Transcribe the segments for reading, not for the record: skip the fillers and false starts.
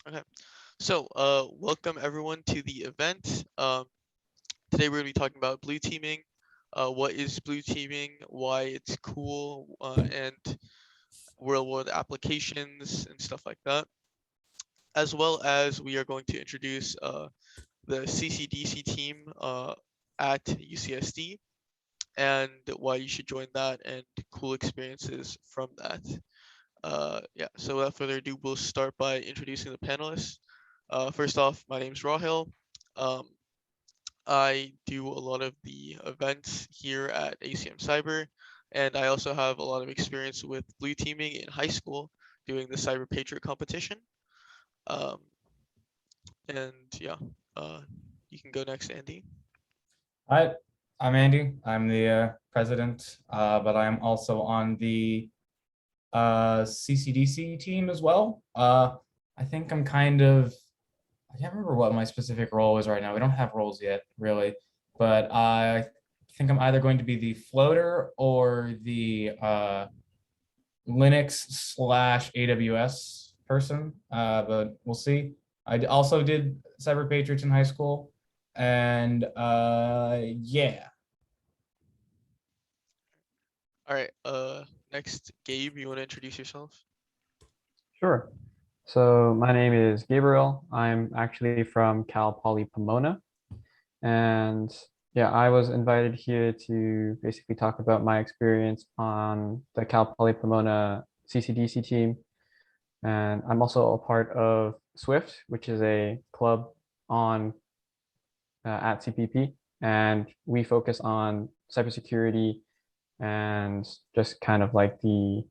Okay. So, welcome everyone to the event. Today we're going to be talking about blue teaming. What is blue teaming? Why it's cool, and real world applications and stuff like that. As well as we are going to introduce the CCDC team at UCSD and why you should join that and cool experiences from that. Yeah, so without further ado, we'll start by introducing the panelists. First off, my name's Rahil. Um, I do a lot of the events here at ACM Cyber, and I also have a lot of experience with blue teaming in high school doing the Cyber Patriot competition. Um, and yeah, uh, you can go next, Andy. Hi, I'm Andy. I'm the president, but I'm also on the CCDC team as well. I think I'm I can't remember what my specific role is right now. We don't have roles yet, really, but I think I'm either going to be the floater or the Linux / AWS person, but we'll see. I also did Cyber Patriots in high school, and yeah. All right. Next, Gabe, you want to introduce yourself? Sure. So my name is Gabriel. I'm actually from Cal Poly Pomona. And yeah, I was invited here to basically talk about my experience on the Cal Poly Pomona CCDC team. And I'm also a part of Swift, which is a club on at CPP. And we focus on cybersecurity and just kind of like the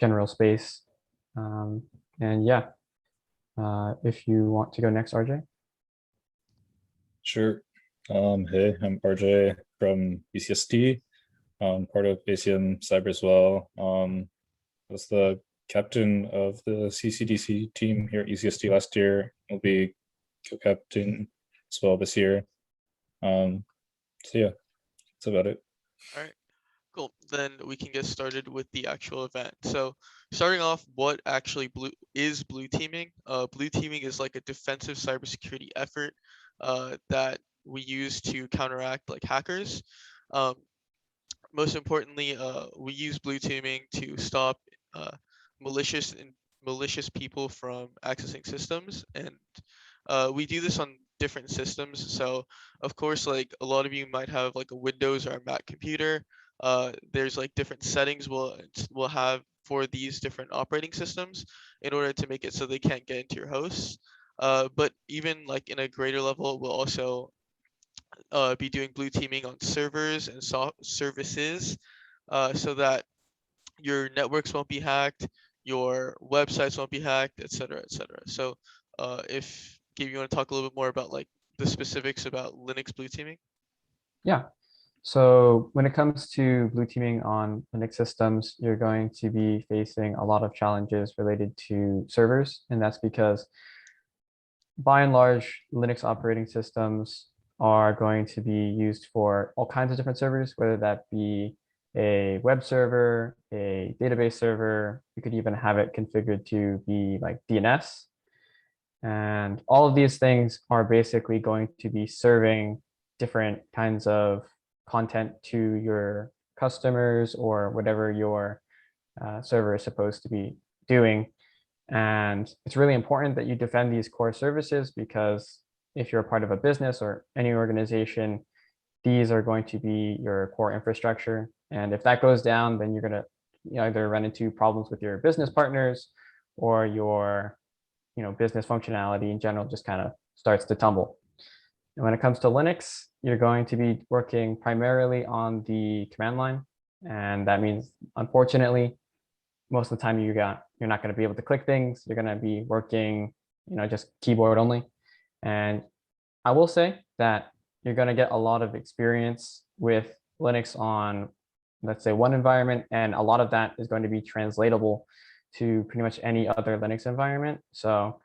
general space. And yeah, if you want to go next, RJ. Sure. Hey, I'm RJ from UCSD. Part of ACM Cyber as well. I was the captain of the CCDC team here at UCSD last year. I'll be co-captain as well this year. So yeah, that's about it. All right. Cool. Then we can get started with the actual event. So, starting off, what actually blue teaming? Blue teaming is like a defensive cybersecurity effort that we use to counteract like hackers. Um, Most importantly, we use blue teaming to stop malicious malicious people from accessing systems, and we do this on different systems. So, of course, like a lot of you might have like a Windows or a Mac computer. There's like different settings we'll have for these different operating systems in order to make it so they can't get into your hosts. But even like in a greater level, we'll also be doing blue teaming on servers and services so that your networks won't be hacked, your websites won't be hacked, etc., etc. So if Gabe, you want to talk a little bit more about like the specifics about Linux blue teaming? Yeah. So when it comes to blue teaming on Linux systems, you're going to be facing a lot of challenges related to servers. And that's because by and large, Linux operating systems are going to be used for all kinds of different servers, whether that be a web server, a database server. You could even have it configured to be like DNS. And all of these things are basically going to be serving different kinds of content to your customers or whatever your server is supposed to be doing. And it's really important that you defend these core services because if you're a part of a business or any organization, these are going to be your core infrastructure. And if that goes down, then you're going to either run into problems with your business partners or your business functionality in general just kind of starts to tumble. And when it comes to Linux, you're going to be working primarily on the command line. And that means, unfortunately, most of the time you're not going to be able to click things. You're going to be working, just keyboard only. And I will say that you're going to get a lot of experience with Linux on, let's say, one environment, and a lot of that is going to be translatable to pretty much any other Linux environment. So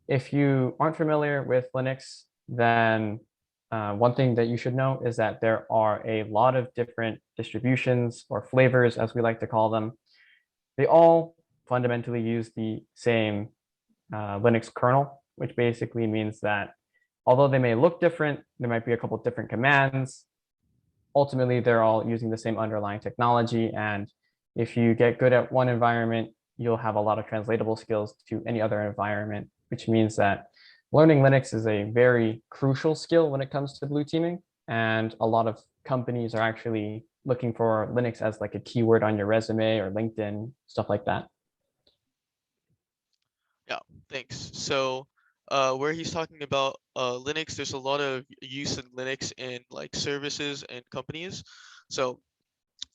if you aren't familiar with Linux, then one thing that you should know is that there are a lot of different distributions or flavors, as we like to call them. They all fundamentally use the same Linux kernel, which basically means that although they may look different, there might be a couple of different commands. Ultimately, they're all using the same underlying technology. And if you get good at one environment, you'll have a lot of translatable skills to any other environment, which means that learning Linux is a very crucial skill when it comes to blue teaming. And a lot of companies are actually looking for Linux as like a keyword on your resume or LinkedIn, stuff like that. Yeah, thanks. So where he's talking about Linux, there's a lot of use in Linux in like services and companies. So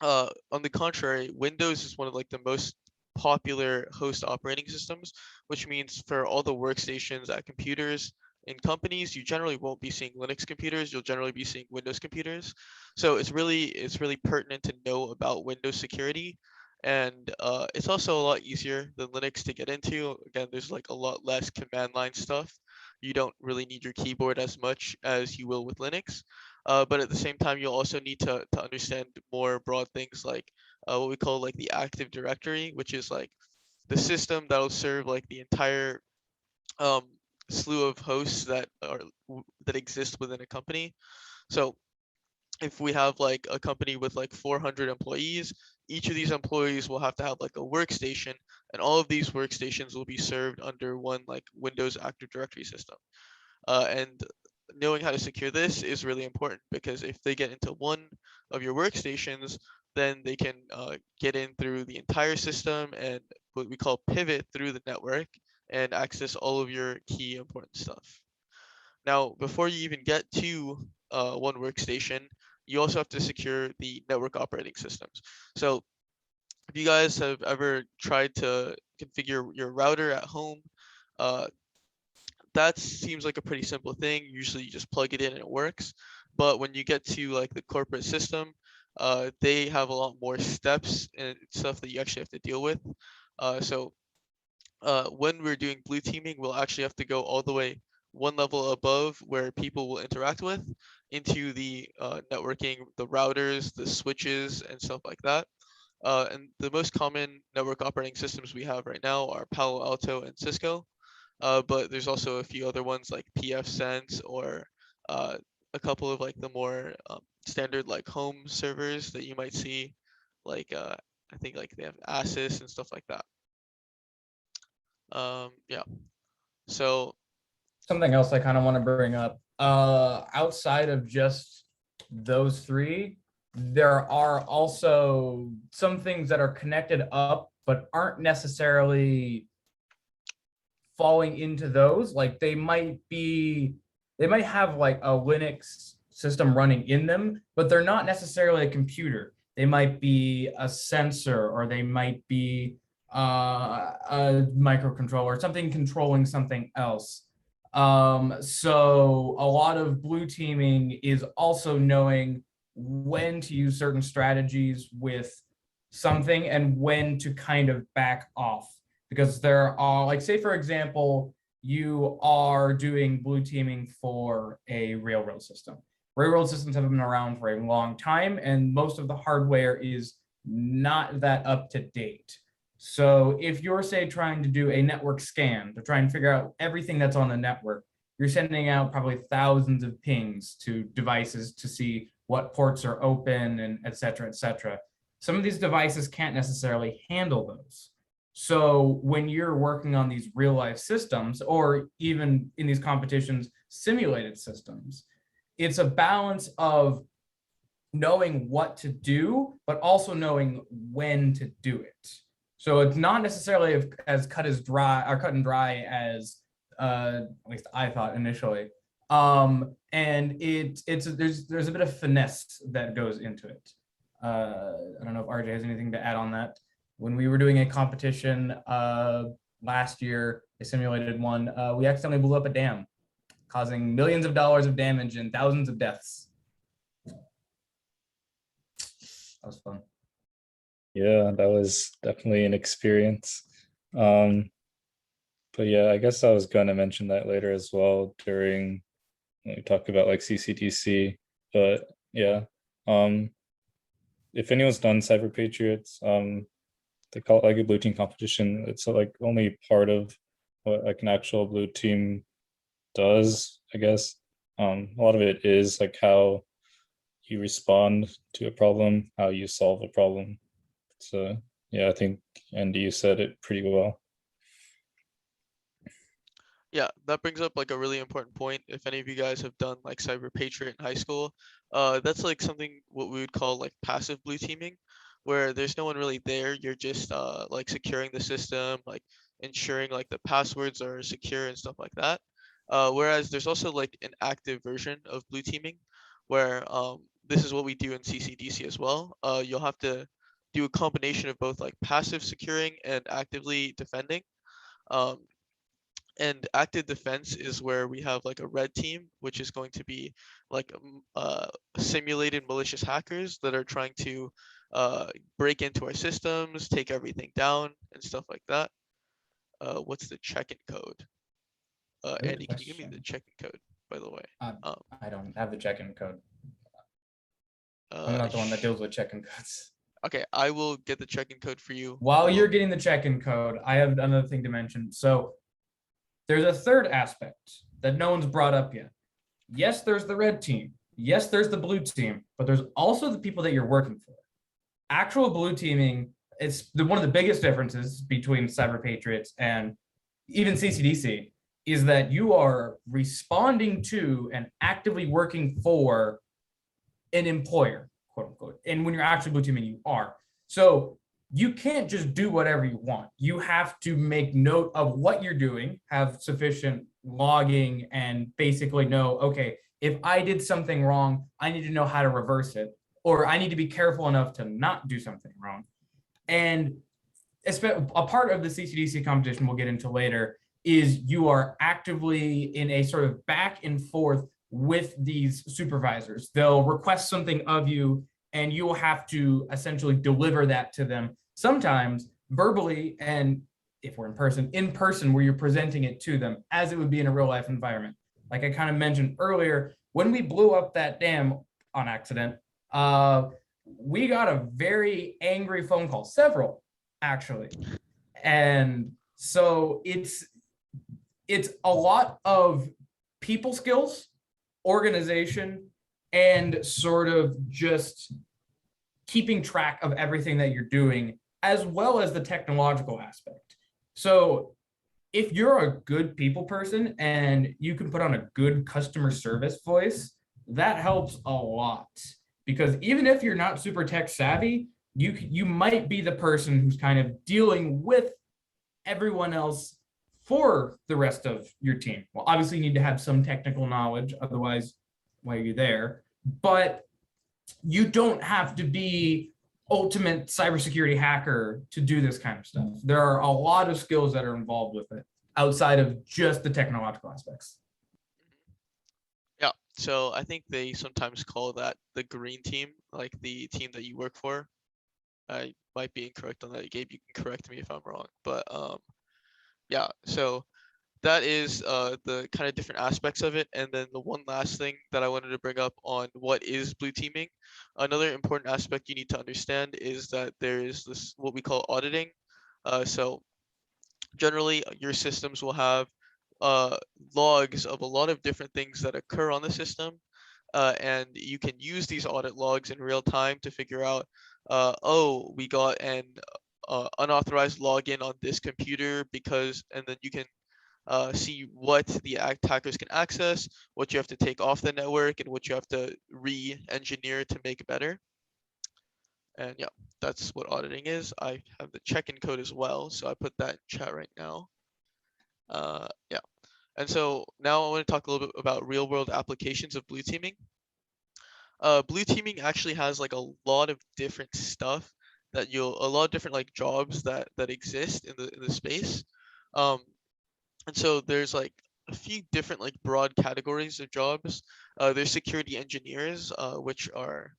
on the contrary, Windows is one of like the most popular host operating systems, which means for all the workstations at computers in companies, you generally won't be seeing Linux computers. You'll generally be seeing Windows computers. So it's really pertinent to know about Windows security, and it's also a lot easier than Linux to get into. Again, there's like a lot less command line stuff. You don't really need your keyboard as much as you will with Linux. But at the same time, you'll also need to understand more broad things like what we call like the Active Directory, which is like the system that'll serve like the entire um, slew of hosts that exist within a company. So if we have like a company with like 400 employees, each of these employees will have to have like a workstation, and all of these workstations will be served under one like Windows Active Directory system. And knowing how to secure this is really important, because if they get into one of your workstations, then they can get in through the entire system and what we call pivot through the network and access all of your key important stuff. Now, before you even get to one workstation, you also have to secure the network operating systems. So if you guys have ever tried to configure your router at home, uh, that seems like a pretty simple thing. Usually you just plug it in and it works. But when you get to like the corporate system, they have a lot more steps and stuff that you actually have to deal with. So when we're doing blue teaming, we'll actually have to go all the way one level above where people will interact with into the networking, the routers, the switches, and stuff like that. And the most common network operating systems we have right now are Palo Alto and Cisco. But there's also a few other ones like pfSense or uh, a couple of like the more standard like home servers that you might see, like I think like they have Asus and stuff like that. Yeah. So Something else I kind of want to bring up, outside of just those three, there are also some things that are connected up but aren't necessarily falling into those. Like they might have like a Linux system running in them, but they're not necessarily a computer. They might be a sensor, or they might be a microcontroller, or something controlling something else. So a lot of blue teaming is also knowing when to use certain strategies with something and when to kind of back off. Because there are, like, say, for example, you are doing blue teaming for a railroad system. Railroad systems have been around for a long time, and most of the hardware is not that up to date. So if you're, say, trying to do a network scan to try and figure out everything that's on the network, you're sending out probably thousands of pings to devices to see what ports are open and et cetera, et cetera. Some of these devices can't necessarily handle those. So when you're working on these real life systems, or even in these competitions, simulated systems, it's a balance of knowing what to do, but also knowing when to do it. So it's not necessarily as cut and dry as at least I thought initially. And there's a bit of finesse that goes into it. I don't know if RJ has anything to add on that. When we were doing a competition last year, a simulated one, we accidentally blew up a dam, causing millions of dollars of damage and thousands of deaths. That was fun. Yeah, that was definitely an experience. But yeah, I guess I was going to mention that later as well during when we talk about like CCDC. But yeah, if anyone's done Cyber Patriots, they call it like a blue team competition. It's like only part of what like an actual blue team does, I guess. A lot of it is like how you respond to a problem, how you solve a problem. So yeah, I think Andy said it pretty well. Yeah, that brings up like a really important point. If any of you guys have done like Cyber Patriot in high school, that's like something what we would call like passive blue teaming, where there's no one really there. You're just like securing the system, like ensuring like the passwords are secure and stuff like that. Whereas there's also like an active version of blue teaming, where this is what we do in CCDC as well. You'll have to do a combination of both like passive securing and actively defending. Um, and active defense is where we have like a red team, which is going to be like simulated malicious hackers that are trying to break into our systems, take everything down, and stuff like that. What's the check-in code? Good Andy, can you give me the question. check-in code, by the way? I don't have the check-in code. I'm Uh, not the one that sh- deals with check-in codes. okay, I will get the check-in code for you. While you're Well, getting the check-in code, I have another thing to mention. So there's a third aspect that no one's brought up yet. Yes, there's the red team. Yes, there's the blue team, but there's also the people that you're working for. Actual blue teaming, it's one of the biggest differences between Cyber Patriots and even CCDC is that you are responding to and actively working for an employer, quote unquote. And when you're actually blue teaming, you are. So you can't just do whatever you want. You have to make note of what you're doing, have sufficient logging, and basically know, okay, if I did something wrong, I need to know how to reverse it, or I need to be careful enough to not do something wrong. And a part of the CCDC competition we'll get into later is you are actively in a sort of back and forth with these supervisors. They'll request something of you and you will have to essentially deliver that to them, sometimes verbally, and if we're in person where you're presenting it to them as it would be in a real life environment. Like I kind of mentioned earlier, when we blew up that dam on accident, we got a very angry phone call, several actually. And so it's a lot of people skills, organization, and sort of just keeping track of everything that you're doing, as well as the technological aspect. So if you're a good people person and you can put on a good customer service voice, that helps a lot. Because even if you're not super tech savvy, you might be the person who's kind of dealing with everyone else for the rest of your team. Well, obviously you need to have some technical knowledge, otherwise why are you there? But you don't have to be ultimate cybersecurity hacker to do this kind of stuff. There are a lot of skills that are involved with it outside of just the technological aspects. yeah, so I think they sometimes call that the green team, like the team that you work for. I might be incorrect on that. Gabe, you can correct me if I'm wrong, but yeah, so that is the kind of different aspects of it. And then the one last thing that I wanted to bring up on what is blue teaming, another important aspect you need to understand is that there is this what we call auditing. So generally your systems will have logs of a lot of different things that occur on the system, and you can use these audit logs in real time to figure out, oh, we got an unauthorized login on this computer because, and then you can see what the attackers can access, what you have to take off the network, and what you have to re-engineer to make better. And yeah, that's what auditing is. I have the check-in code as well, so I put that in chat right now. Yeah, and so now I want to talk a little bit about real-world applications of blue teaming. Blue teaming actually has like a lot of different stuff that a lot of different like jobs that exist in the space. And so there's like a few different like broad categories of jobs. There's security engineers, which are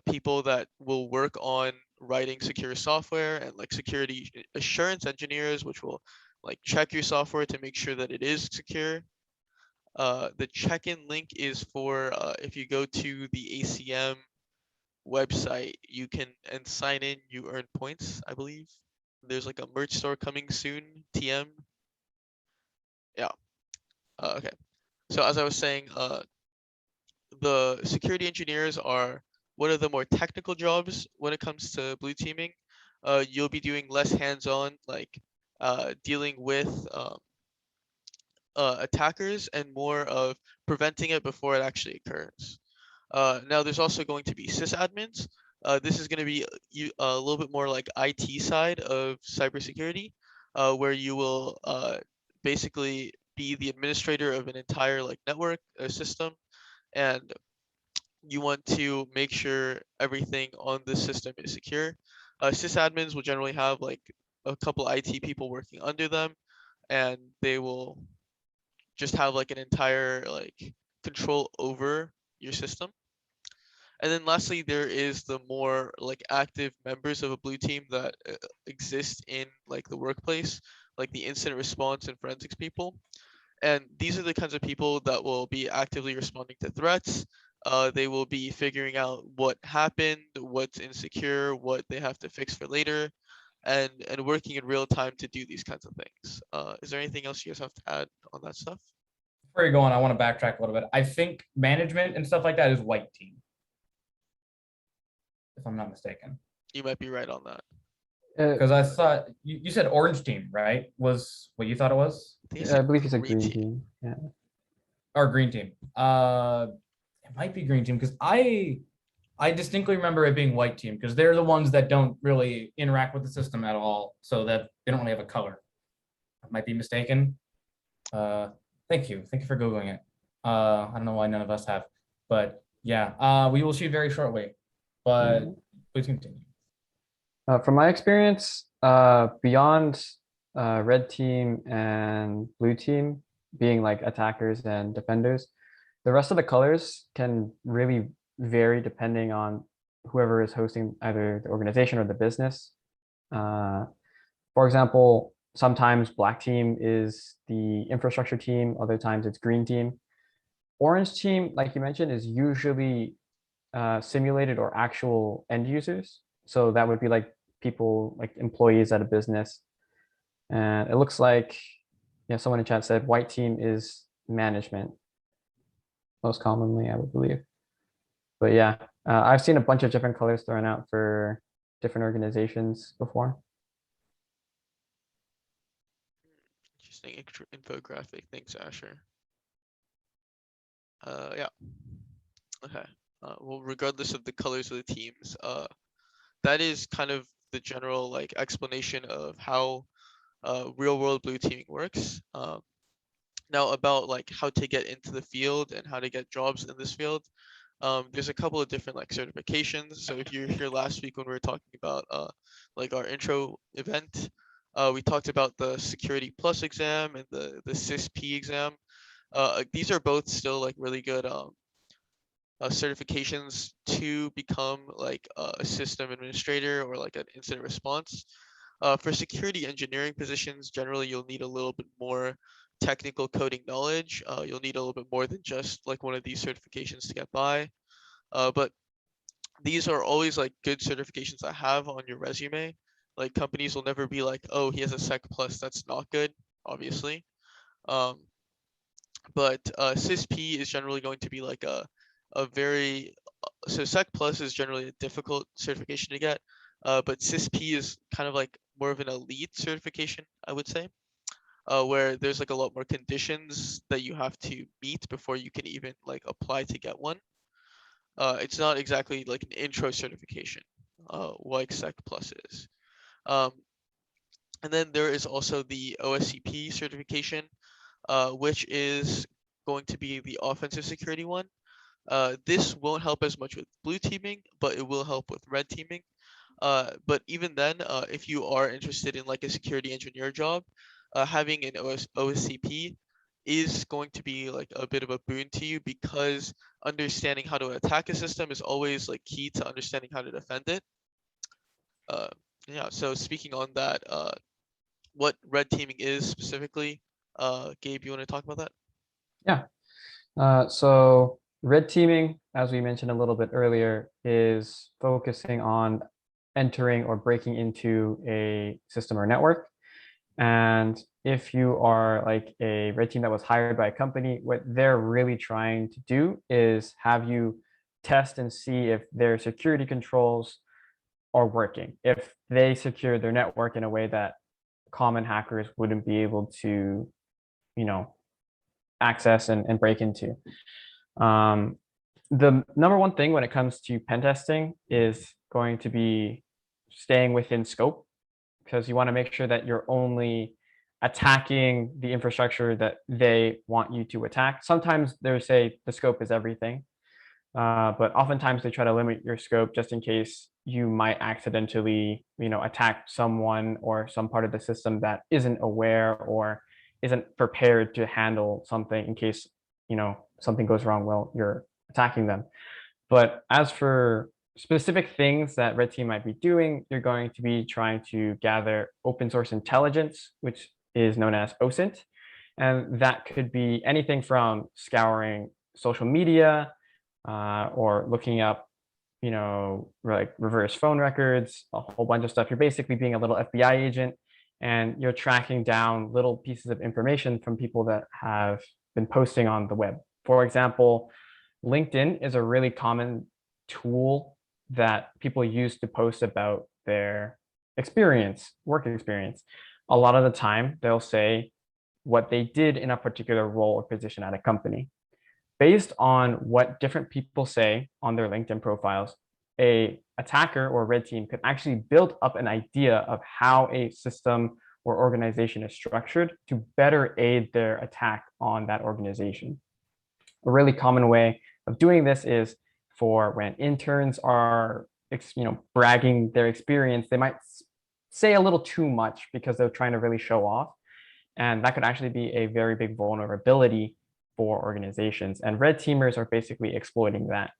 people that will work on writing secure software, and like security assurance engineers, which will like check your software to make sure that it is secure. The check-in link is for if you go to the ACM website, you can and sign in, you earn points, I believe. There's like a merch store coming soon, TM. Okay. So as I was saying, the security engineers are one of the more technical jobs when it comes to blue teaming. You'll be doing less hands-on, like dealing with attackers and more of preventing it before it actually occurs. Now, there's also going to be sysadmins. This is going to be a little bit more like IT side of cybersecurity, where you will basically be the administrator of an entire like network system, and you want to make sure everything on the system is secure. Sysadmins will generally have like a couple IT people working under them, and they will just have like an entire like control over your system. And then lastly, there is the more like active members of a blue team that exist in like the workplace, like the incident response and forensics people. And these are the kinds of people that will be actively responding to threats. They will be figuring out what happened, what's insecure, what they have to fix for later, and working in real time to do these kinds of things. Is there anything else you guys have to add on that stuff? Before you go on, I want to backtrack a little bit. I think management and stuff like that is white team, if I'm not mistaken. You might be right on that. Because I thought you said orange team, right? Was what you thought it was? I believe he's a green team. Yeah. Or green team. It might be green team because I distinctly remember it being white team because they're the ones that don't really interact with the system at all, so that they don't really have a color. I might be mistaken. Thank you for googling it. I don't know why none of us have, but yeah, we will see very shortly. But please continue. From my experience, beyond red team and blue team being like attackers and defenders, the rest of the colors can really vary depending on whoever is hosting either the organization or the business. For example, sometimes black team is the infrastructure team, other times it's green team. Orange team, like you mentioned, is usually simulated or actual end users. So that would be like people like employees at a business. And it looks like, yeah, someone in chat said white team is management most commonly, I would believe. But yeah, I've seen a bunch of different colors thrown out for different organizations before. Interesting infographic. Thanks, Asher. Yeah. Okay. Well, regardless of the colors of the teams, that is kind of the general like explanation of how real world blue teaming works. Now about like how to get into the field and how to get jobs in this field. There's a couple of different like certifications. So if you're here last week when we were talking about like our intro event, we talked about the Security Plus exam and the CISP exam. These are both still like really good certifications to become like a system administrator or like an incident response. For security engineering positions, generally you'll need a little bit more technical coding knowledge. You'll need a little bit more than just like one of these certifications to get by. But these are always like good certifications to have on your resume. Like companies will never be like, oh, he has a Sec Plus, that's not good, obviously. But CISP is generally going to be like a very so Sec Plus is generally a difficult certification to get, but CISP is kind of like more of an elite certification, I would say, where there's like a lot more conditions that you have to meet before you can even like apply to get one. It's not exactly like an intro certification, like Sec Plus is. And then there is also the OSCP certification, which is going to be the offensive security one. This won't help as much with blue teaming, but it will help with red teaming. But even then, if you are interested in like a security engineer job, having an OSCP is going to be like a bit of a boon to you because understanding how to attack a system is always like key to understanding how to defend it. Yeah, so speaking on that, what red teaming is specifically, Gabe, you want to talk about that? Yeah. So red teaming, as we mentioned a little bit earlier, is focusing on entering or breaking into a system or network. And if you are like a red team that was hired by a company, what they're really trying to do is have you test and see if their security controls are working. If they secure their network in a way that common hackers wouldn't be able to, access and break into. The number one thing when it comes to pen testing is going to be staying within scope, because you want to make sure that you're only attacking the infrastructure that they want you to attack. Sometimes they say the scope is everything, but oftentimes they try to limit your scope just in case you might accidentally, attack someone or some part of the system that isn't aware or isn't prepared to handle something in case, something goes wrong while you're attacking them. But as for specific things that red team might be doing, you're going to be trying to gather open source intelligence, which is known as OSINT. And that could be anything from scouring social media, or looking up, like reverse phone records, a whole bunch of stuff. You're basically being a little FBI agent, and you're tracking down little pieces of information from people that have been posting on the web. For example, LinkedIn is a really common tool that people use to post about their work experience. A lot of the time, they'll say what they did in a particular role or position at a company. Based on what different people say on their LinkedIn profiles, a attacker or red team could actually build up an idea of how a system or organization is structured to better aid their attack on that organization. A really common way of doing this is for when interns are, bragging their experience, they might say a little too much because they're trying to really show off. And that could actually be a very big vulnerability for organizations. And red teamers are basically exploiting that.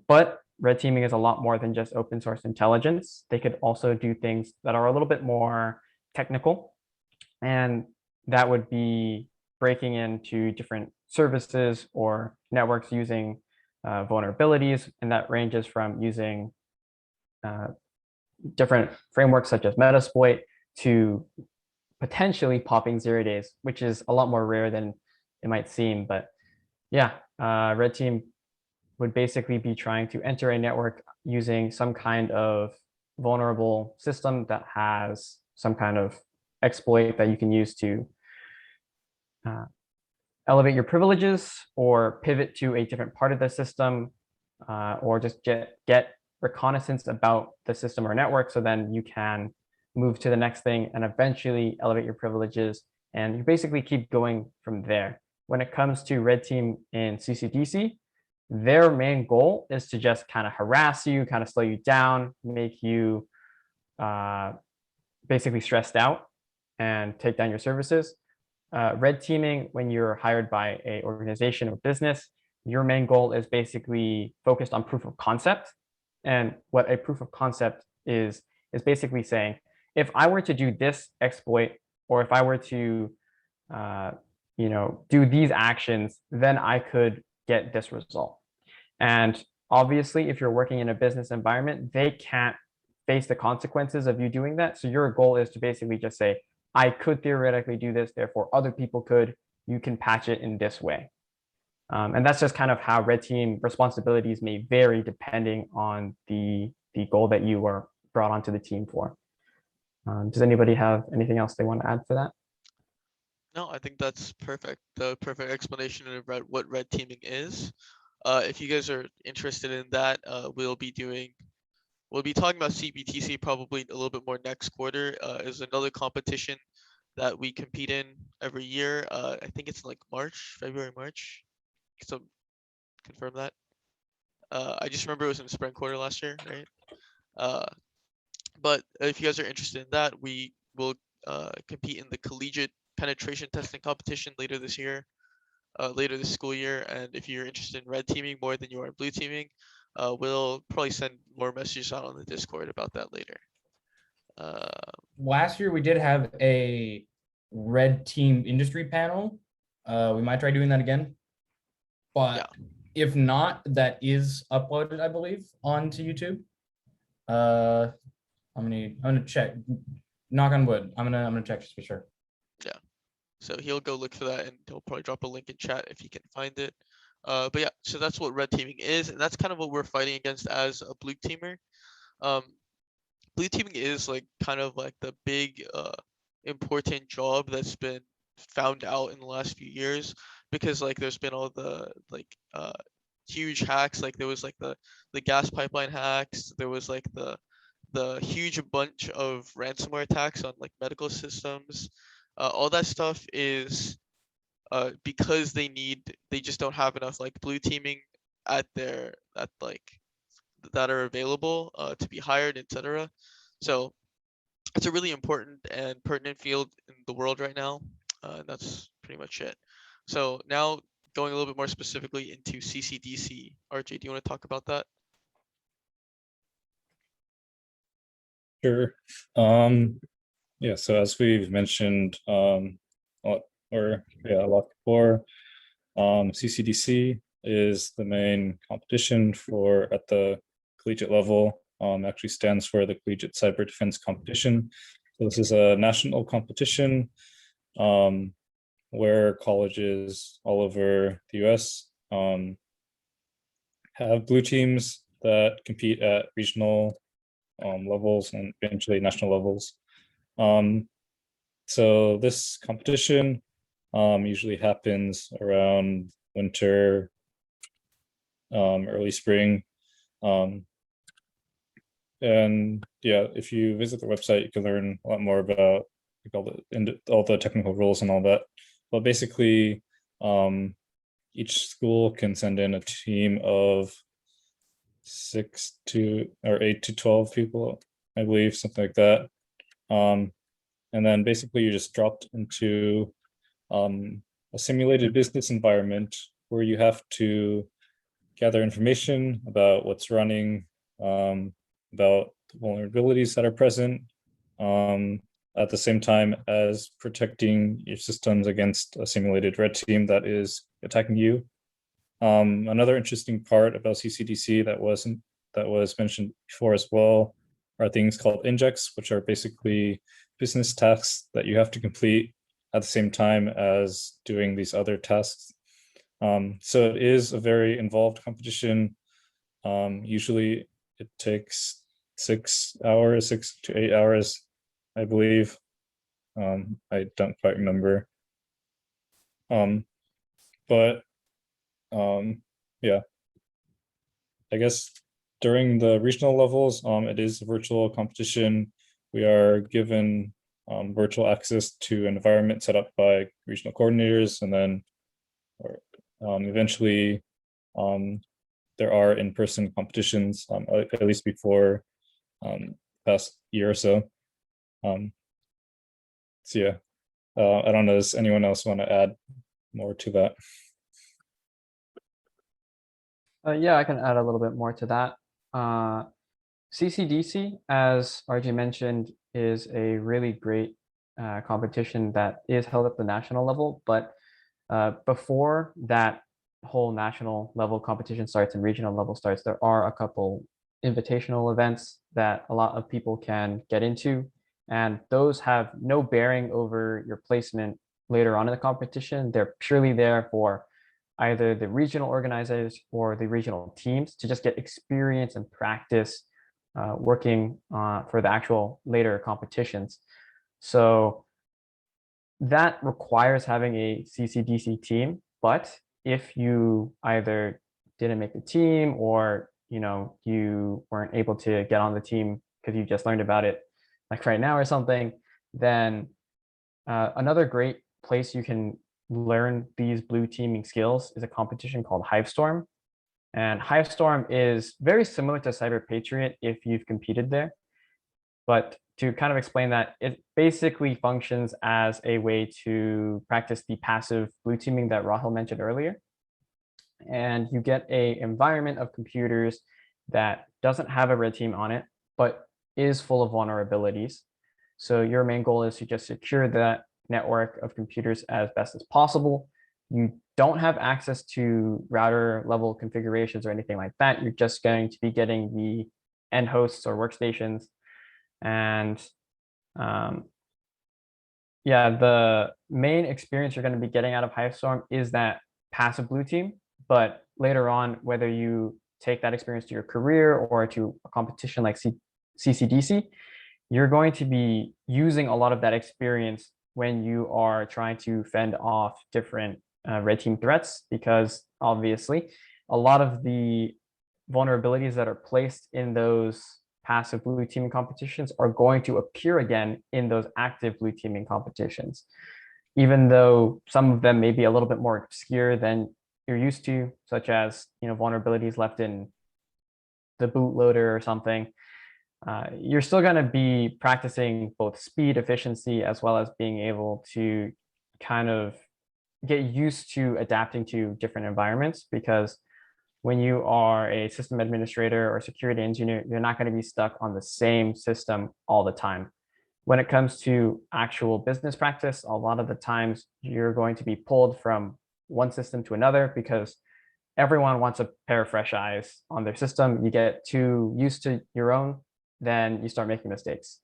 But red teaming is a lot more than just open source intelligence. They could also do things that are a little bit more technical. And that would be breaking into different services or networks using vulnerabilities. And that ranges from using different frameworks such as Metasploit to potentially popping 0 days, which is a lot more rare than it might seem. But yeah, red team would basically be trying to enter a network using some kind of vulnerable system that has some kind of exploit that you can use to elevate your privileges or pivot to a different part of the system, or just get reconnaissance about the system or network, so then you can move to the next thing and eventually elevate your privileges, and you basically keep going from there. When it comes to red team in CCDC, their main goal is to just kind of harass you, kind of slow you down, make you basically stressed out and take down your services. Red teaming, when you're hired by a organization or business, your main goal is basically focused on proof of concept. And what a proof of concept is basically saying, if I were to do this exploit, or if I were to do these actions, then I could get this result. And obviously, if you're working in a business environment, they can't face the consequences of you doing that. So your goal is to basically just say, I could theoretically do this, therefore other people could. You can patch it in this way. And that's just kind of how red team responsibilities may vary depending on the goal that you were brought onto the team for. Does anybody have anything else they want to add for that? No, I think that's perfect. The perfect explanation of what red teaming is. If you guys are interested in that, we'll be talking about CBTC probably a little bit more next quarter. Is another competition that we compete in every year. I think it's like February, March. So confirm that. I just remember it was in the spring quarter last year, right? But if you guys are interested in that, we will compete in the collegiate penetration testing competition later this year, later this school year. And if you're interested in red teaming more than you are blue teaming, we'll probably send more messages out on the Discord about that later. Last year we did have a red team industry panel. We might try doing that again. But yeah, if not, that is uploaded, I believe, onto YouTube. I'm gonna check. Knock on wood. I'm gonna check just to be sure. So he'll go look for that, and he'll probably drop a link in chat if he can find it. But yeah, so that's what red teaming is, and that's kind of what we're fighting against as a blue teamer. Um, blue teaming is like kind of like the big important job that's been found out in the last few years, because like there's been all the like huge hacks. Like there was like the gas pipeline hacks, there was like the huge bunch of ransomware attacks on like medical systems. All that stuff is because they just don't have enough like blue teaming at like that are available to be hired, etc. So it's a really important and pertinent field in the world right now. And that's pretty much it. So now going a little bit more specifically into CCDC. RJ, do you want to talk about that? Sure. Yeah, so as we've mentioned a lot before, CCDC is the main competition for at the collegiate level. Actually stands for the Collegiate Cyber Defense Competition. So this is a national competition where colleges all over the US have blue teams that compete at regional levels and eventually national levels. So this competition usually happens around winter, early spring. And yeah, if you visit the website, you can learn a lot more about all the technical rules and all that. But basically, each school can send in a team of 8 to 12 people, I believe, something like that. And then basically you're just dropped into a simulated business environment where you have to gather information about what's running, about the vulnerabilities that are present, at the same time as protecting your systems against a simulated red team that is attacking you. Another interesting part about CCDC that was mentioned before as well are things called injects, which are basically business tasks that you have to complete at the same time as doing these other tasks. So it is a very involved competition. Usually it takes 6 to 8 hours, I believe. I don't quite remember. But yeah, I guess during the regional levels, it is a virtual competition. We are given virtual access to an environment set up by regional coordinators, and then eventually there are in-person competitions, at least before past year or so. So yeah, I don't know, does anyone else want to add more to that? Yeah, I can add a little bit more to that. CCDC, as RJ mentioned, is a really great competition that is held at the national level. But before that whole national level competition starts and regional level starts, there are a couple invitational events that a lot of people can get into. And those have no bearing over your placement later on in the competition. They're purely there for either the regional organizers or the regional teams to just get experience and practice working for the actual later competitions. So that requires having a CCDC team, but if you either didn't make the team or you weren't able to get on the team because you just learned about it like right now or something, then another great place you can learn these blue teaming skills is a competition called Hivestorm. And Hivestorm is very similar to Cyber Patriot if you've competed there. But to kind of explain that, it basically functions as a way to practice the passive blue teaming that Rahul mentioned earlier. And you get an environment of computers that doesn't have a red team on it, but is full of vulnerabilities. So your main goal is to just secure that network of computers as best as possible. You don't have access to router level configurations or anything like that. You're just going to be getting the end hosts or workstations. And yeah, the main experience you're going to be getting out of Hivestorm is that passive blue team. But later on, whether you take that experience to your career or to a competition like CCDC, you're going to be using a lot of that experience when you are trying to fend off different red team threats, because obviously a lot of the vulnerabilities that are placed in those passive blue teaming competitions are going to appear again in those active blue teaming competitions, even though some of them may be a little bit more obscure than you're used to, such as vulnerabilities left in the bootloader or something. You're still going to be practicing both speed, efficiency, as well as being able to kind of get used to adapting to different environments, because when you are a system administrator or security engineer, you're not going to be stuck on the same system all the time. When it comes to actual business practice, a lot of the times you're going to be pulled from one system to another because everyone wants a pair of fresh eyes on their system. You get too used to your own, then you start making mistakes.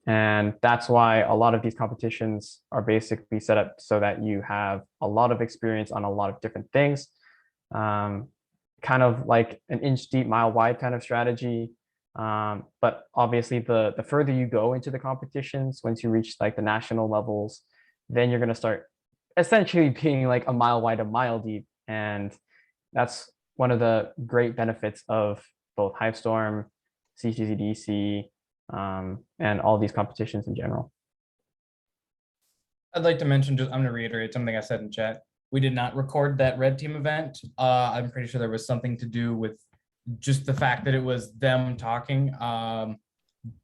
And that's why a lot of these competitions are basically set up so that you have a lot of experience on a lot of different things. Kind of like an inch deep, mile wide kind of strategy. But obviously the further you go into the competitions, once you reach like the national levels, then you're going to start essentially being like a mile wide, a mile deep. And that's one of the great benefits of both Hivestorm, CCCDC, and all these competitions in general. I'd like to mention, I'm going to reiterate something I said in chat. We did not record that red team event. I'm pretty sure there was something to do with just the fact that it was them talking.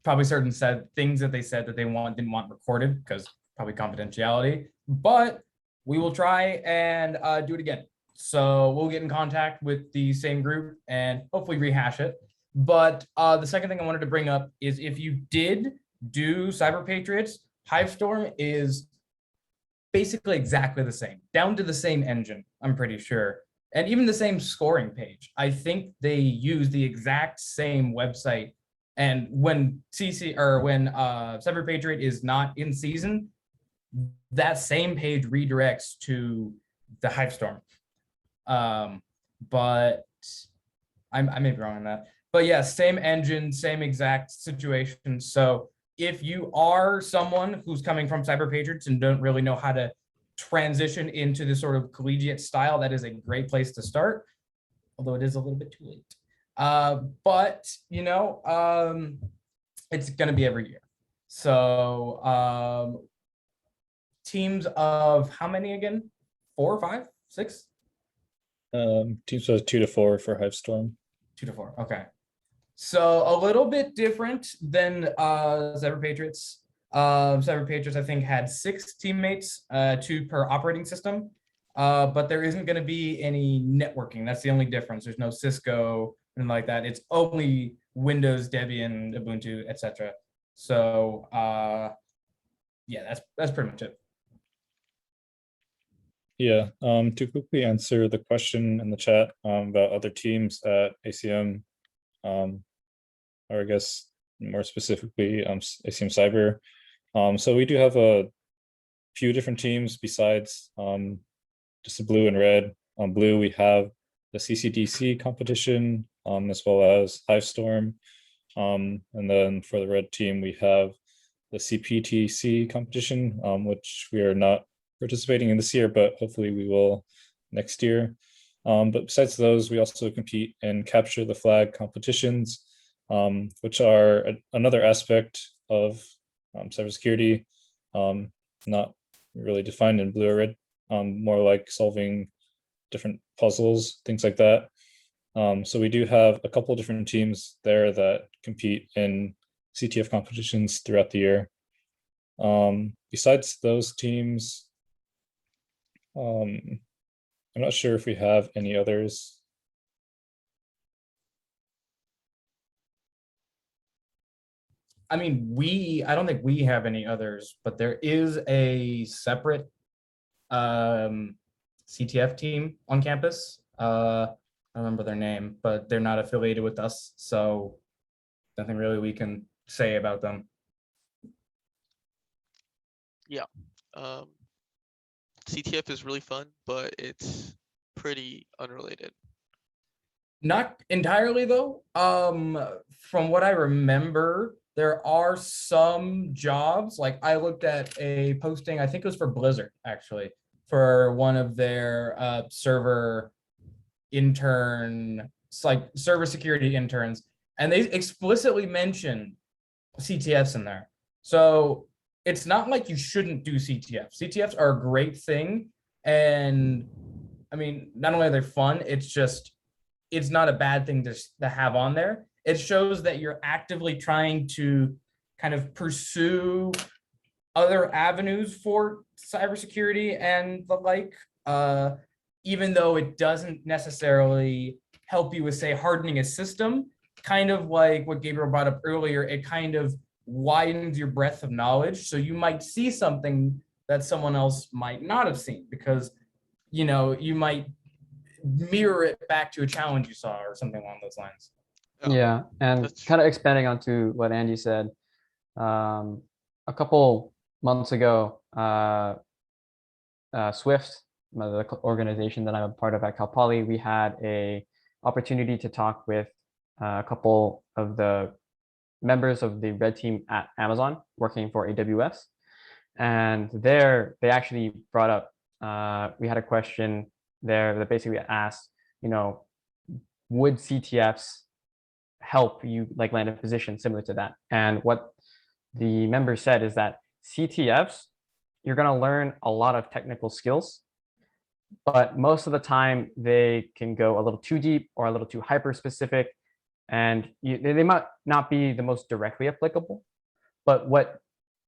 Probably certain things that they said that they didn't want recorded because probably confidentiality. But we will try and do it again. So we'll get in contact with the same group and hopefully rehash it. But the second thing I wanted to bring up is if you did do Cyber Patriots, Hivestorm is basically exactly the same, down to the same engine, I'm pretty sure. And even the same scoring page. I think they use the exact same website. And when Cyber Patriot is not in season, that same page redirects to the Hivestorm. But I may be wrong on that. But yeah, same engine, same exact situation. So if you are someone who's coming from Cyber Patriots and don't really know how to transition into this sort of collegiate style, that is a great place to start, although it is a little bit too late. But it's going to be every year. So teams of how many again? 4, 5, 6? Teams of 2 to 4 for Hivestorm. 2 to 4. Okay. So a little bit different than Cyber Patriots. Cyber Patriots, I think, had 6 teammates, 2 per operating system. But there isn't going to be any networking. That's the only difference. There's no Cisco and like that. It's only Windows, Debian, Ubuntu, etc. So yeah, that's pretty much it. Yeah, to quickly answer the question in the chat about other teams at ACM, or I guess more specifically ACM Cyber. So we do have a few different teams besides just the blue and red. On blue, we have the CCDC competition, as well as Hivestorm. And then for the red team, we have the CPTC competition, which we are not participating in this year, but hopefully we will next year. But besides those, we also compete in capture the flag competitions, which are another aspect of cybersecurity, not really defined in blue or red, more like solving different puzzles, things like that. So we do have a couple of different teams there that compete in CTF competitions throughout the year. Besides those teams, I'm not sure if we have any others. I mean, I don't think we have any others, but there is a separate CTF team on campus. I don't remember their name, but they're not affiliated with us, so nothing really we can say about them. Um, CTF is really fun, but it's pretty unrelated. Not entirely though. From what I remember, there are some jobs. Like I looked at a posting, I think it was for Blizzard actually, for one of their server intern, like server security interns, and they explicitly mention CTFs in there. So it's not like you shouldn't do CTFs. CTFs are a great thing, and I mean, not only are they fun, it's not a bad thing to have on there. It shows that you're actively trying to kind of pursue other avenues for cybersecurity and the like, even though it doesn't necessarily help you with, say, hardening a system. Kind of like what Gabriel brought up earlier, it kind of widens your breadth of knowledge. So you might see something that someone else might not have seen because, you might mirror it back to a challenge you saw or something along those lines. Yeah, and That's kind of expanding onto what Andy said, a couple months ago, Swift, the organization that I'm a part of at Cal Poly, we had a opportunity to talk with a couple of the members of the red team at Amazon working for AWS. And there, they actually brought up, we had a question there that basically asked, would CTFs help you like land a position similar to that? And what the member said is that CTFs, you're going to learn a lot of technical skills, but most of the time they can go a little too deep or a little too hyper specific, and they might not be the most directly applicable. But what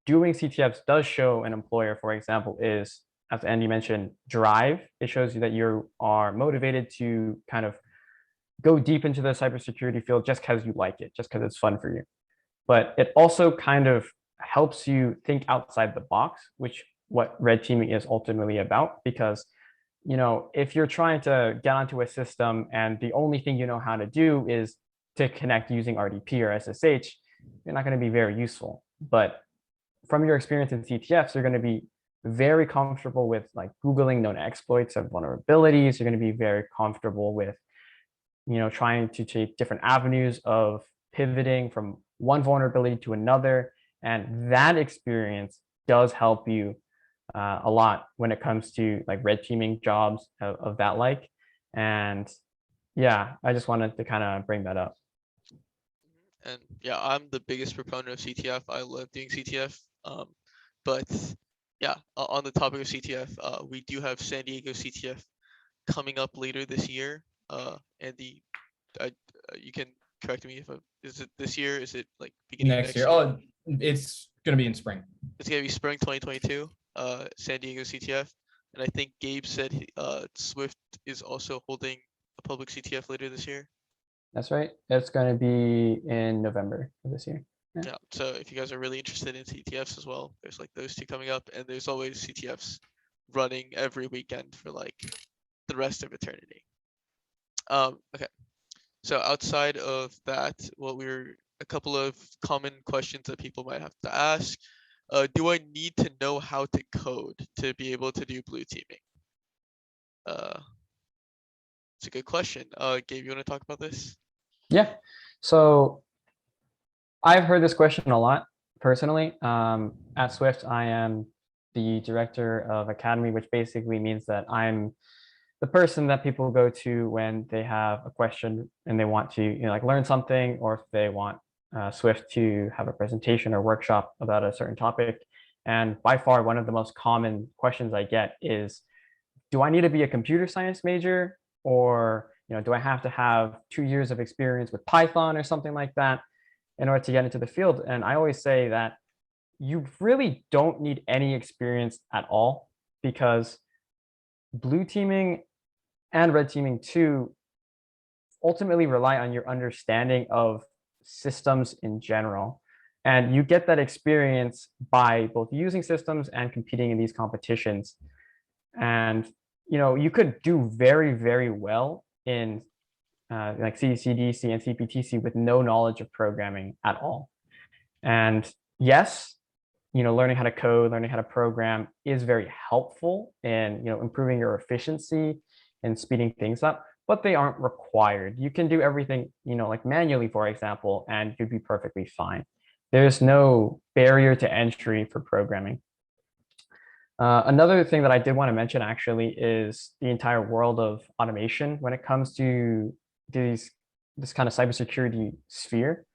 doing CTFs does show an employer, for example, is, as Andy mentioned, drive. It shows you that you are motivated to kind of go deep into the cybersecurity field just because you like it, just because it's fun for you. But it also kind of helps you think outside the box, which what red teaming is ultimately about. Because, if you're trying to get onto a system and the only thing you know how to do is to connect using RDP or SSH, you're not going to be very useful. But from your experience in CTFs, you're going to be very comfortable with like Googling known exploits and vulnerabilities. You're going to be very comfortable with, trying to take different avenues of pivoting from one vulnerability to another. And that experience does help you a lot when it comes to like red teaming jobs of that like. And yeah, I just wanted to kind of bring that up. And yeah, I'm the biggest proponent of CTF. I love doing CTF. But yeah, on the topic of CTF, we do have San Diego CTF coming up later this year. Andy, you can correct me if is it this year? Is it like beginning of Next year. year? Oh, it's going to be in spring. It's gonna be spring 2022. San Diego CTF, and I think Gabe said Swift is also holding a public CTF later this year. That's right. It's going to be in November of this year. Yeah. So if you guys are really interested in CTFs as well, there's like those two coming up, and there's always CTFs running every weekend for like the rest of eternity. Okay. So outside of that, a couple of common questions that people might have to ask. Do I need to know how to code to be able to do blue teaming? It's a good question. Gabe, you want to talk about this? Yeah. So I've heard this question a lot personally. At Swift, I am the director of Academy, which basically means that I'm the person that people go to when they have a question and they want to like learn something, or if they want Swift to have a presentation or workshop about a certain topic. And by far, one of the most common questions I get is, do I need to be a computer science major, or do I have to have 2 years of experience with Python or something like that in order to get into the field? And I always say that you really don't need any experience at all, because blue teaming and red teaming too ultimately rely on your understanding of systems in general. And you get that experience by both using systems and competing in these competitions. And you could do very, very well in like CCDC and CPTC with no knowledge of programming at all. And yes, learning how to code, learning how to program is very helpful in, improving your efficiency and speeding things up, but they aren't required. You can do everything, like manually, for example, and you'd be perfectly fine. There's no barrier to entry for programming. Another thing that I did want to mention actually is the entire world of automation when it comes to this kind of cybersecurity sphere.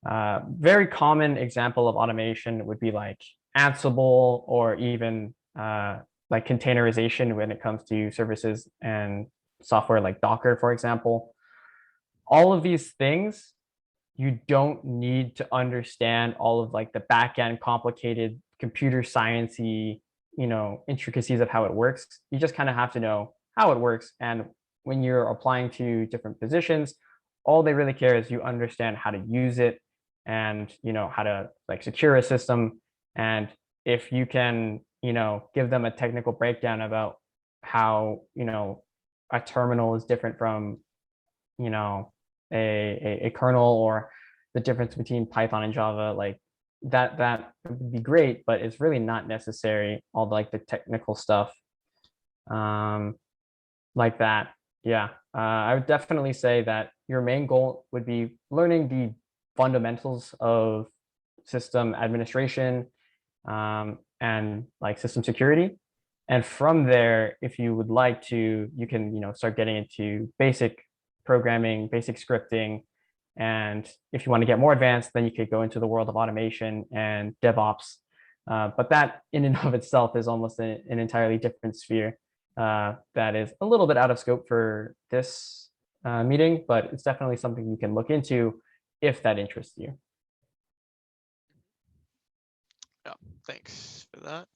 Very common example of automation would be like Ansible, or even like containerization when it comes to services and software like Docker, for example. All of these things, you don't need to understand all of like the back end complicated computer sciencey, intricacies of how it works. You just kind of have to know how it works. And when you're applying to different positions, all they really care is you understand how to use it, and how to like secure a system. And if you can give them a technical breakdown about how a terminal is different from a kernel, or the difference between Python and Java, like that would be great, but it's really not necessary, all like the technical stuff like that. Yeah, I would definitely say that your main goal would be learning the fundamentals of system administration and like system security. And from there, if you would like to, you can start getting into basic programming, basic scripting. And if you want to get more advanced, then you could go into the world of automation and DevOps. But that in and of itself is almost an entirely different sphere that is a little bit out of scope for this meeting, but it's definitely something you can look into if that interests you. Yeah, thanks for that.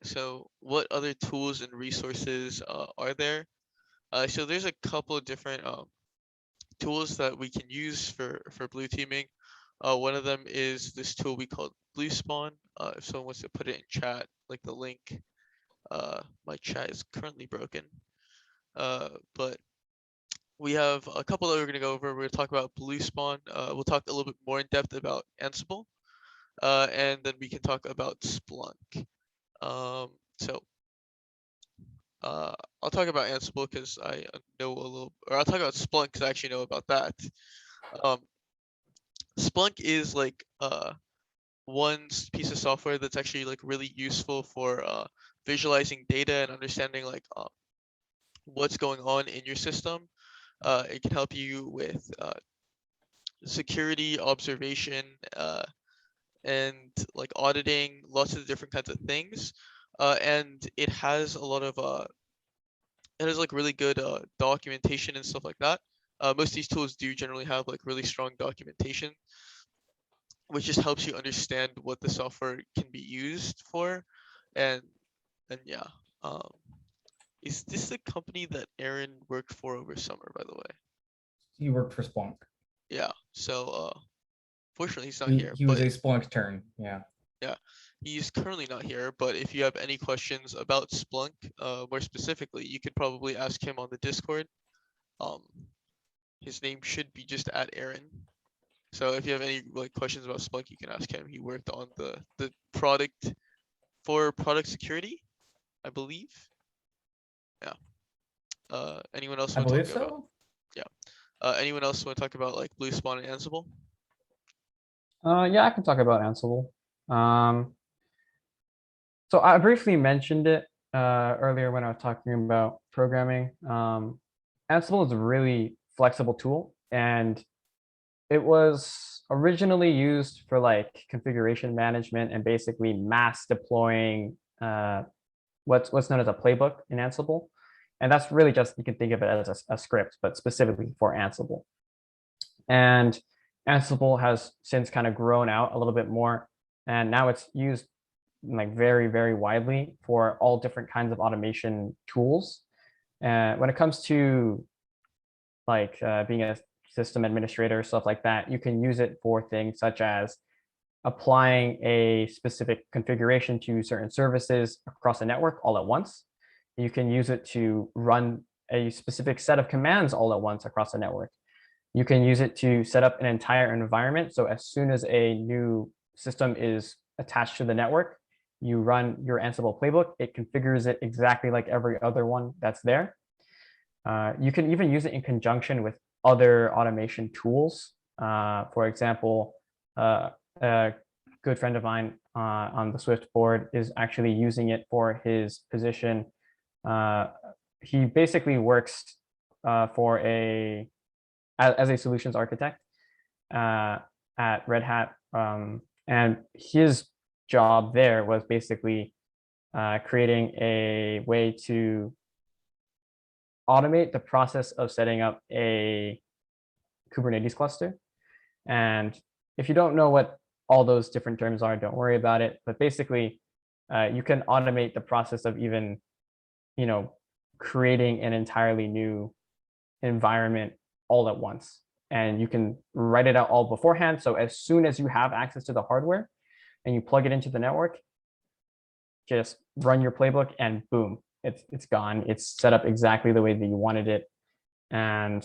So what other tools and resources are there? So there's a couple of different tools that we can use for blue teaming. One of them is this tool we call Blue Spawn. If someone wants to put it in chat, like the link, my chat is currently broken. But we have a couple that we're going to go over. We're going to talk about Blue Spawn. We'll talk a little bit more in depth about Ansible. And then we can talk about Splunk. I'll talk about Ansible because I know a little, or I'll talk about Splunk because I actually know about that. Splunk is like one piece of software that's actually like really useful for visualizing data and understanding like what's going on in your system. It can help you with security, observation, and like auditing, lots of different kinds of things. And it has a lot of it has like really good documentation and stuff like that. Most of these tools do generally have like really strong documentation, which just helps you understand what the software can be used for. And yeah, is this the company that Aaron worked for over summer, by the way? He worked for Splunk. Yeah. So fortunately he's not He here. was but a Splunk turn. Yeah. Yeah, he's currently not here, but if you have any questions about Splunk, more specifically, you could probably ask him on the Discord. His name should be just @Aaron. So if you have any like questions about Splunk, you can ask him. He worked on the product for product security, I believe. Yeah. Anyone else I want to believe talk about? so. Yeah. Anyone else want to talk about like Blue Spawn and Ansible? Yeah, I can talk about Ansible. So I briefly mentioned it earlier when I was talking about programming. Ansible is a really flexible tool, and it was originally used for like configuration management and basically mass deploying what's known as a playbook in Ansible. And that's really just, you can think of it as a script, but specifically for Ansible. And Ansible has since kind of grown out a little bit more, and now it's used like very, very widely for all different kinds of automation tools. When it comes to like being a system administrator, stuff like that, you can use it for things such as applying a specific configuration to certain services across a network all at once. You can use it to run a specific set of commands all at once across a network. You can use it to set up an entire environment. So as soon as a new system is attached to the network. You run your Ansible playbook. It configures it exactly like every other one that's there. You can even use it in conjunction with other automation tools. For example, a good friend of mine on the Swift board is actually using it for his position. He basically works for as a solutions architect at Red Hat, and his job there was basically creating a way to automate the process of setting up a Kubernetes cluster. And if you don't know what all those different terms are, don't worry about it. But basically, you can automate the process of even, creating an entirely new environment all at once. And you can write it out all beforehand. So as soon as you have access to the hardware and you plug it into the network, just run your playbook and boom, it's gone. It's set up exactly the way that you wanted it. And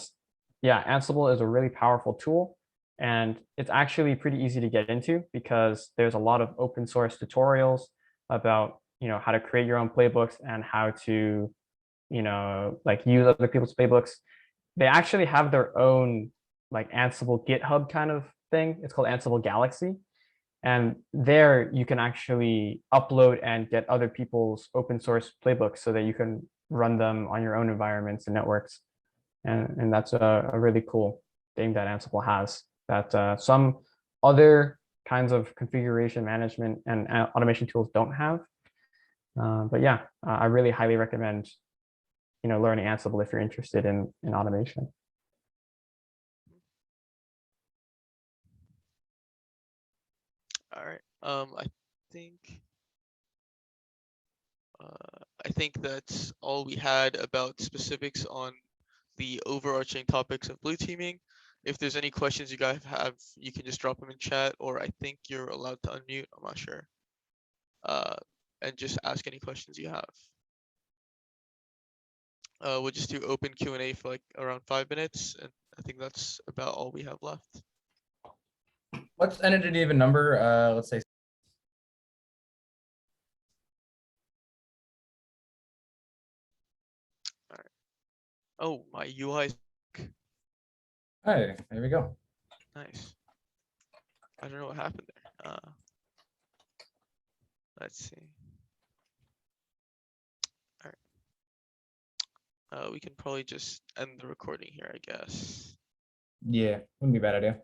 yeah, Ansible is a really powerful tool. And it's actually pretty easy to get into because there's a lot of open source tutorials about how to create your own playbooks and how to like use other people's playbooks. They actually have their own like Ansible GitHub kind of thing. It's called Ansible Galaxy. And there you can actually upload and get other people's open source playbooks so that you can run them on your own environments and networks. And that's a really cool thing that Ansible has that some other kinds of configuration management and automation tools don't have. But yeah, I really highly recommend learning Ansible if you're interested in automation. All right. I think that's all we had about specifics on the overarching topics of blue teaming. If there's any questions you guys have, you can just drop them in chat, or I think you're allowed to unmute. I'm not sure. And just ask any questions you have. We'll just do open Q&A for like around 5 minutes, and I think that's about all we have left. What's an even number? Let's say. All right. Oh, my UI is Hey, there we go. nice. I don't know what happened there. Let's see. All right. We can probably just end the recording here, I guess. Yeah, wouldn't be a bad idea.